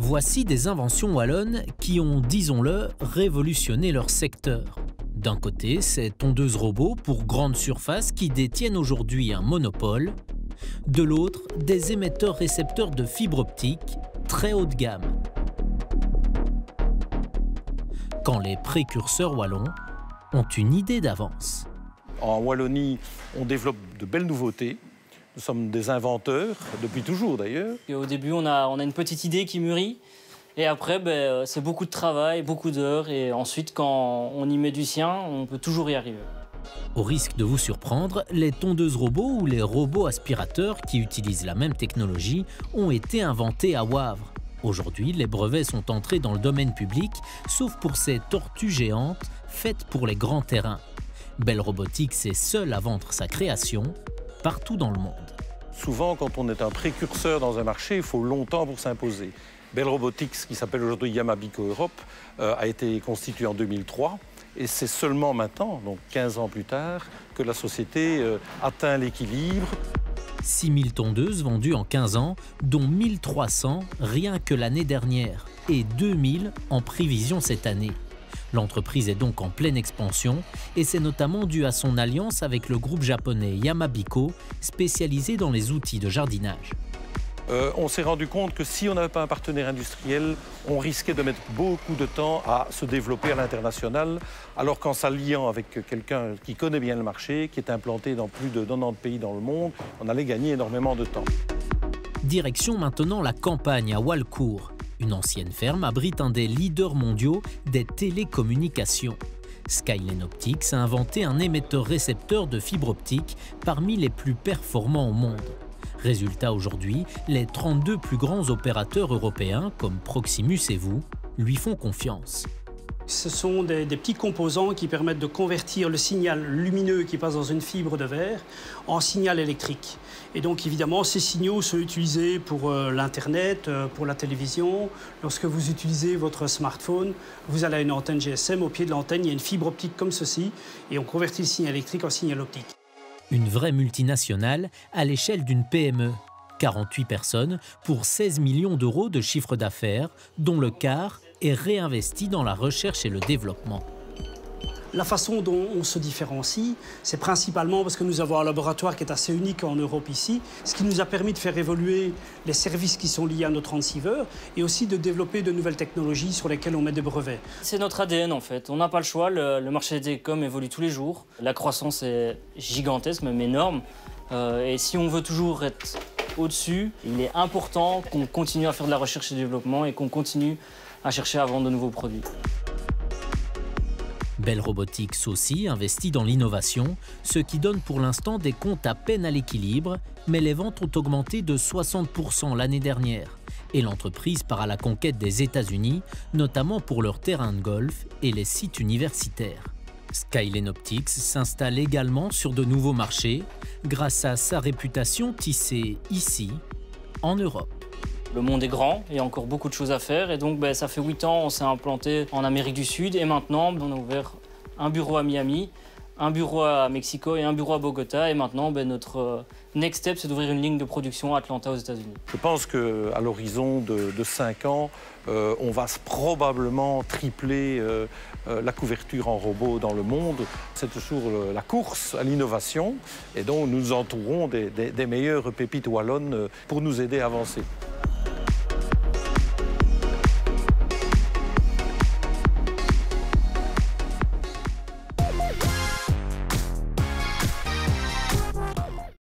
Voici des inventions wallonnes qui ont, disons-le, révolutionné leur secteur. D'un côté, ces tondeuses robots pour grandes surfaces qui détiennent aujourd'hui un monopole. De l'autre, des émetteurs-récepteurs de fibre optique très haut de gamme. Quand les précurseurs wallons ont une idée d'avance. En Wallonie, on développe de belles nouveautés. Nous sommes des inventeurs, depuis toujours d'ailleurs. Au début, on a une petite idée qui mûrit. Et après, c'est beaucoup de travail, beaucoup d'heures. Et ensuite, quand on y met du sien, on peut toujours y arriver. Au risque de vous surprendre, les tondeuses robots ou les robots aspirateurs qui utilisent la même technologie ont été inventés à Wavre. Aujourd'hui, les brevets sont entrés dans le domaine public, sauf pour ces tortues géantes faites pour les grands terrains. Bell Robotics est seul à vendre sa création partout dans le monde. Souvent, quand on est un précurseur dans un marché, il faut longtemps pour s'imposer. Bell Robotics, qui s'appelle aujourd'hui Yamabico Europe, a été constitué en 2003. Et c'est seulement maintenant, donc 15 ans plus tard, que la société atteint l'équilibre. 6000 tondeuses vendues en 15 ans, dont 1300 rien que l'année dernière et 2000 en prévision cette année. L'entreprise est donc en pleine expansion et c'est notamment dû à son alliance avec le groupe japonais Yamabico, spécialisé dans les outils de jardinage. On s'est rendu compte que si on n'avait pas un partenaire industriel, on risquait de mettre beaucoup de temps à se développer à l'international, alors qu'en s'alliant avec quelqu'un qui connaît bien le marché, qui est implanté dans plus de 90 pays dans le monde, on allait gagner énormément de temps. Direction maintenant la campagne à Walcourt. Une ancienne ferme abrite un des leaders mondiaux des télécommunications. Skyline Optics a inventé un émetteur-récepteur de fibre optique parmi les plus performants au monde. Résultat aujourd'hui, les 32 plus grands opérateurs européens, comme Proximus et vous, lui font confiance. Ce sont des petits composants qui permettent de convertir le signal lumineux qui passe dans une fibre de verre en signal électrique. Et donc évidemment, ces signaux sont utilisés pour l'Internet, pour la télévision. Lorsque vous utilisez votre smartphone, vous allez à une antenne GSM. Au pied de l'antenne, il y a une fibre optique comme ceci et on convertit le signal électrique en signal optique. Une vraie multinationale à l'échelle d'une PME. 48 personnes pour 16 millions d'euros de chiffre d'affaires, dont le quart est réinvesti dans la recherche et le développement. La façon dont on se différencie, c'est principalement parce que nous avons un laboratoire qui est assez unique en Europe ici, ce qui nous a permis de faire évoluer les services qui sont liés à nos transceivers et aussi de développer de nouvelles technologies sur lesquelles on met des brevets. C'est notre ADN en fait, on n'a pas le choix, le marché des télécoms évolue tous les jours. La croissance est gigantesque, même énorme. Et si on veut toujours être au-dessus, il est important qu'on continue à faire de la recherche et du développement et qu'on continue à chercher à vendre de nouveaux produits. Bell Robotics aussi investit dans l'innovation, ce qui donne pour l'instant des comptes à peine à l'équilibre, mais les ventes ont augmenté de 60% l'année dernière. Et l'entreprise part à la conquête des États-Unis, notamment pour leurs terrains de golf et les sites universitaires. Skyline Optics s'installe également sur de nouveaux marchés, grâce à sa réputation tissée ici, en Europe. Le monde est grand, il y a encore beaucoup de choses à faire et donc ça fait 8 ans on s'est implanté en Amérique du Sud et maintenant on a ouvert un bureau à Miami, un bureau à Mexico et un bureau à Bogota et maintenant notre next step c'est d'ouvrir une ligne de production à Atlanta aux États-Unis. Je pense qu'à l'horizon de 5 ans, on va probablement tripler la couverture en robot dans le monde. C'est toujours la course à l'innovation et donc nous entourons des meilleures pépites wallonnes pour nous aider à avancer.